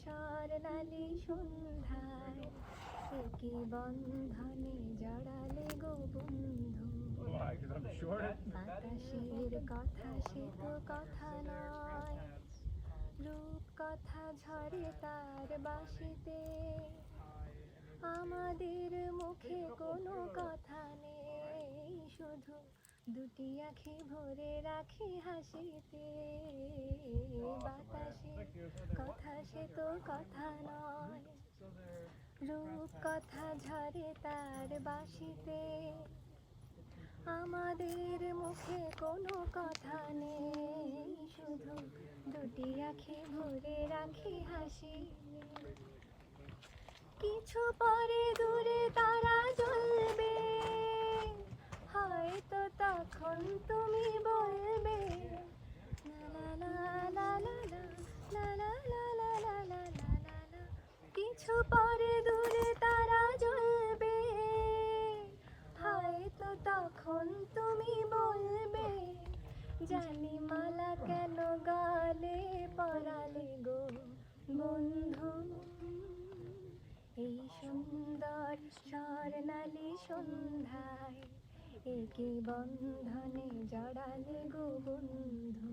স্বর্ণালী সন্ধ্যায় কি বন্ধনে জড়ালে গো বন্ধু। বাতাসের কথা সে তো কথা নয়, রূপ কথা ঝরে তার বাঁশিতে। আমাদের মুখে কোনো কথা নেই, শুধু দুটি আঁখি ভরে রাখি হাসিতে। বাতাসের কথা সে তো কথা নয়, রূপ কথা ঝরে তার বাঁশিতে। আমাদের মুখে কোনো কথা নেই, শুধু দুটি আঁখি ভরে রাখি হাসি। কিছু পরে দূরে তারা জ্বলবে, হয়তো তখন তুমি বলবে লা লা লা লা লা লা লা লা লা লা লা লা লা লা। কিছু পরে দূরে তারা জ্বলবে, হয়তো তখন তুমি বলবে জানি মালা কেন গালে পরালে গো বন্ধু। এই সুন্দর স্বর্ণালী সন্ধ্যায় কি বন্ধনে জড়ালে গো বন্ধু।